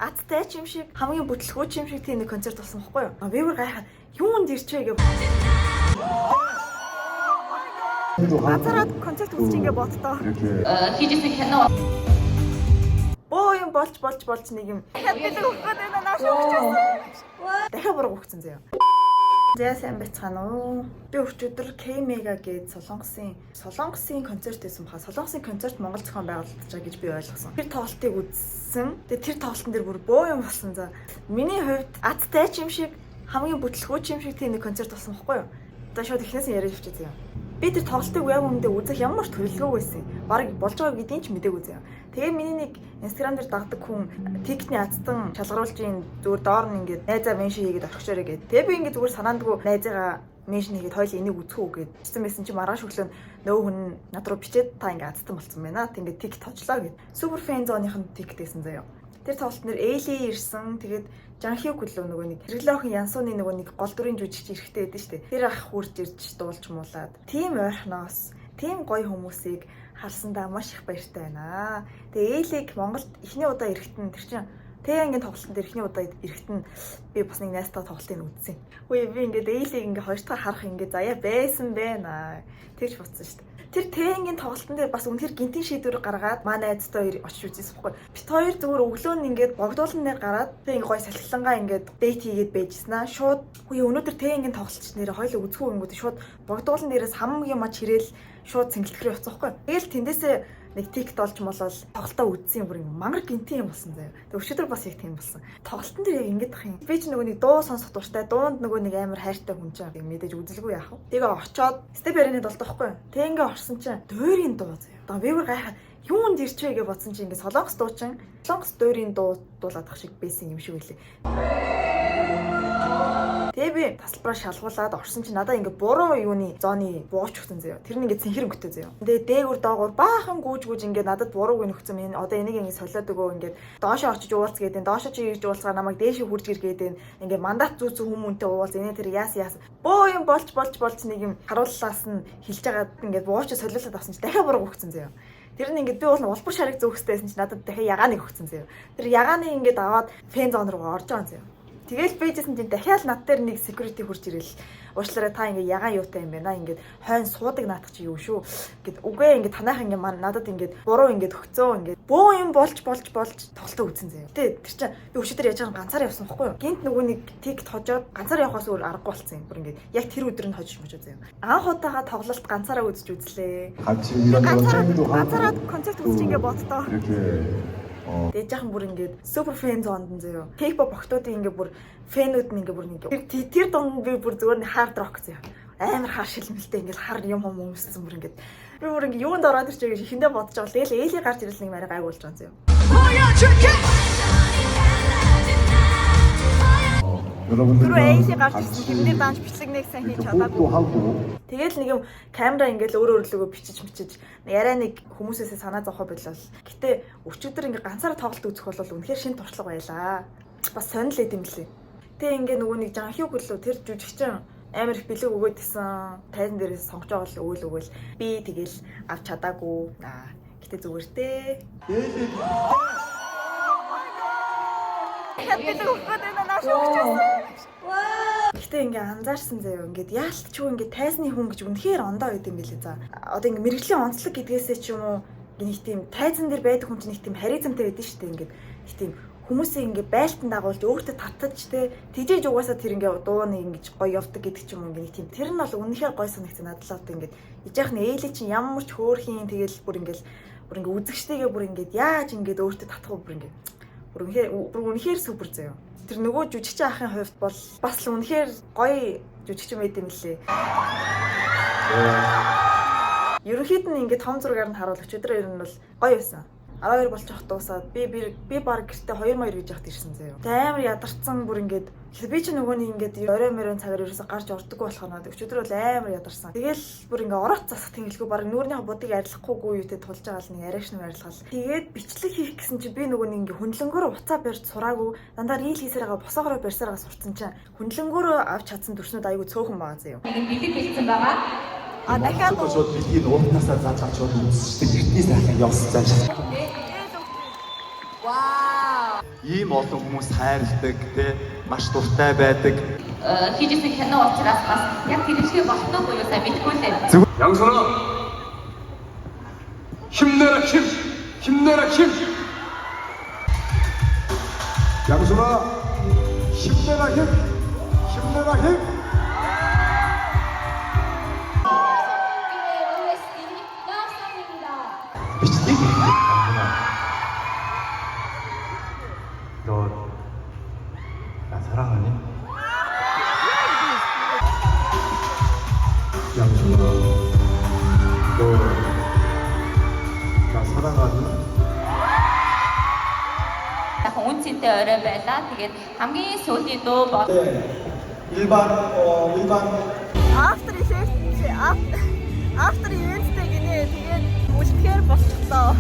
Аттай ч юм шиг хамгийн бүтлгүүч юм шиг тийм нэг концерт болсон байхгүй юу? Би бүр гайхаад юунд ирчвэ гэж Газараад концерт үзчих ингээ бодтоо. хийжсэн кино. Боо юм болж нэг юм. Хаппилэг өгөхөд байна нааш өгчихсэн. Дахиад буруу өгсөн заяа. Зэ сайн байцгаана уу. Би өчигдөр K-Mega гээд Солонгосын концерт байсан баха. Солонгосын концерт Монгол зохион байгуулагдаж байгаа гэж би ойлгосон. Тэр тоглолтыг үзсэн. Тэгээ тэр тоглолтын дээр бүр боо юм болсон за. Миний хувьд Аттай ч юм шиг хамгийн бүтлгүүч юм шиг тийм нэг концерт болсон байхгүй юу? Одоо шууд эхнээс нь яриад авчихсан юм. Би тэр тоглолтыг яг өмнөдөө үзэх ямар ч төлөвлөгөө байсан. Бараг болж байгааг гэдгийг ч мэдээгүй заяа. Тэгээ миний нэг Instagram дээр дагдаг хүн TikTok-ны азтан шалгаруулж ийн зүгээр доор нь ингээд найзаа меншн хийгээд орхичоорой гэд. Тэгээ би ингээд зүгээр санаандгүй найзаагаа меншн хийгээд хоёул энийг үзэх үү гэд. Бичсэн байсан чи маргааш өглөө нөө хүн над руу бичээд та ингээд азтан болсон байна. Тэг ингээд TikTok точлоо гэд. Super fan zone-ийн TikTok гэсэн заяа. Тэр тоглолт нэр Эйли ирсэн. Тэгээд Жанхиуг лөө нөгөө нэг Хэрэглээхийн Янсууны нөгөө нэг гол дүрийн жүжигч эрэхтэй байдаг шүү дээ. Тэр ах хурж ирж дуулж муулаад. Тим ойрхоноос, тим гоё хүмүүсийг харсандаа маш их баяртай байна. Тэгээ Эйлиг Монголд эхний удаа ирэхтэн тэр чинь Тээнгийн тоглолтын дээр эхний удаа ирэхтэн би бас нэг найзтай тоглолтыг үзсэн. Үгүй би ингээд Эйлиг ингээд хоёр дахь харах ингээд заяа байсан байна. Тэгж бодсон шүү дээ. Тэр Тээнгийн тоглолтын дээр бас үнэхээр гинтийн шийдвэр гаргаад манай найзтай очиж үзсэн байхгүй. Бит хоёр зүгээр өглөө нь ингээд богдуулнаар гараад тэг гоё салхилангаа ингээд дейт хийгээд байжснаа. Шууд үгүй өнөөдөр Тээнгийн тоглолч нэрээ хоёул үзэхгүй юмгууд шууд богдуулн дээрээс хамгийн маж хирээл шууд цэнгэлтгэрээ явцсан байхгүй. Тэгэл тэндээсээ нэг TikTok олж молол тоглолтоо үзсэн юм бүр мангар гинтийн юм болсон заяа. Тэг өчигдөр бас яг тийм болсон. Тоглолтын дээр яг ингэж ах юм. Би ч нөгөө нэг дуу сонсох дуртай, дуунд нөгөө нэг амар хайртай хүн чинь мэдээж үзэлгүй яах вэ? Тэгээ очоод степ ярианы долдоохгүй. Тэг ингээ орсон чинь дуурийн дуу заяа. Одоо би бүр гайхаад юунд ирчвэ гэж бодсон чинь ингээ солонгос дуучин, солонгос дуурийн дуу дуулаад ах шиг байсан юм шиг үлээ. Тэгээ би тасалбараа шалгуулад орсон чинь надаа ингээ буруу юуны зооны бууч өгсөн заяа. Тэр нь ингээ цэнхэр өнгөтэй заяа. Тэгээ дээгүр доогуур баахан гүүж ингээ надад бурууг нөхцөн юм. Одоо энийг ингээ солиод өгөө ингээ доошоо очиж уулз гэдэг. Доошоо чи ирж уулзгаа намайг дээшээ хурж ир гэдэг. Ингээ мандат зүүц хүмүүнтэй уулз. Эний тэр яас. Боо юм болж нэг юм харууллаас нь хилж агаад ингээ бууч солиулаад авсан чи дахиад бурууг өгсөн заяа. Тэр нь ингээд би бол улбар шарыг зөөхстэйсэн чи надад дахиад ягааныг өгсөн заяа. Тэр ягааны ингээд аваад фэн зон руу орж байгаа заяа. Тэгэл бэжсэн чинь дахиад над дээр нэг security хурж ирэл. Уучлаарай та ингээ ягаан юутай юм байна. Ингээд хойно суудаг наадах чи юу шүү. Гэт үгүй ингээ танайх ингээ надад ингээ буруу ингээ өгцөө ингээ бөө юм болж тоглолтоо үзсэн заяа. Тэ тэр чинь би өчигдөр яаж байгаа ганцаар явсан байхгүй юу? Гинт нөгөө нэг тик хожоод ганцаар явахаас өөр аргагүй болсон юм. Бүр ингээ яг тэр өдөр нь хожиж заяа. Анх удаага тоглолт ганцаараа үзэж үзлээ. Ганцаараа концерт үзэж ингээ бодтоо. Тэгээ жаахан бүр ингээд супер фэн зоонд заяа. K-pop охтуудын ингээд бүр фэнүүд нь ингээд бүр нэг тэр дунд би бүр зүгээр хард рок заяа. Амар хар шилмэлтэй ингээд хар юм өмссөн бүр ингээд би бүр ингээд юунд ороод ирч байгаа хиндэ бодож байгаа. Тэгэл Эйли гарч ирэл нэг марай гайгуулж байгаа заяа. Түрүү Эйли гарч ирсэн хэмнэр данж бичлэг нэг сайн хийж чадаагүй. Тэгэл нэг юм камера ингээд өөрөөрөө бичиж яриа нэг хүмүүсээсээ санаа зовхоо болол. Гэтэ өчигдөр ингээд ганцаараа тоглолт үзэх бол үнэхээр шин туршлага байлаа. Бас сонирхол эд юм лээ. Тэ ингээд нөгөө нэг Жанхиуг лөө тэр жүжигчин амар их бэлэг өгөөд исэн. Тайзан дээрээс сонгож байгаа л өгөөл. Би тэгэл авч чадаагүй. Гэтэ зүгээр дээ. Хаппилэг өгөхөд байна нааш өгчихсэн. Гэтэ ингээ анзаарсан заяа ингээд яалтчгүй ингээ тайзны хүн гэж үнэхээр ондоо байд юм билээ за. Одоо ингээ мэрэгжлийн онцлог гэдгээсээ ч юм уу нэг тийм тайзан дээр байдаг хүн чинь нэг тийм харизмтай байдаг шүү дээ ингээд их тийм хүмүүсийг ингээ байлтан дагуулж өөртөө татаж те тижээж угаасаа тэр ингээ дууны ингэж гоё явдаг гэдэг ч юм уу ингээ нэг тийм тэр нь бол үнэхээр гоё санагдсан надлаа одоо ингээ ижаахны Эйли чинь ямар ч хөөрхийн тэгэл бүр ингээ үзэгчтэйгээ бүр ингээ яаж ингээ өөртөө татах бүр ингээ бүр үнэхээр супер заяа. Тэр нөгөө жүжигчин ахын хувьд бол бас л үнэхээр гоё жүжигчин байд юм лээ. Ерөнхийд нь ингээд том зургаар нь харуулж өдрөө ер нь бол гоё байсан. 12 болчих дуусаад би баг гэртээ 2 гэж яхад ирсэн заяа. Амар ядарсан бүр ингээд би ч нөгөө нэг ингээд орой мөрөн цагаар ерөөсө гарч ордоггүй болохоор надад өчигдөр бол амар ядарсан. Тэгэл бүр ингээд ороод засах тэнгэлгүй баг нүүрнийхээ будыг арилгахгүйгүй юутэй тулж байгаа л нэг арайшны арилгал. Тэгээд бичлэг хийх гэсэн чи би нөгөө нэг ингээд хүнлэнгөөр уцаа барьж сураагүй дандаа рийл хийсээрээ босоогороо барьсараа сурцсан чинь хүнлэнгөөр авч чадсан төрснүүд айгүй цөөхөн байгаа заяа. Нэг бэлэг хэлсэн байгаа. Дахиад шууд бэлгийн уутнасаа зааж авч үзчихсэн эртнээс ахын явсан цааш. Вау. ийм олон хүмүүс хайрладаг, тэ маш дуртай байдаг. хийжсэн кино учраас бас яг тэршээ болтоо буюу сайн мэдгүй л дээ. 양손아 힘내라 힘 힘내라 힘 양손아 힘내라 힘 힘내라 힘 Бичдэг. 너나 사랑하니? 양손아 너나 사랑하니? Хүн цэнтэй орой байлаа. Тэгээд хамгийн сүүлийн дөө бол 일반 After event гинэ. Тэгээд 50-ээр босчихлоо.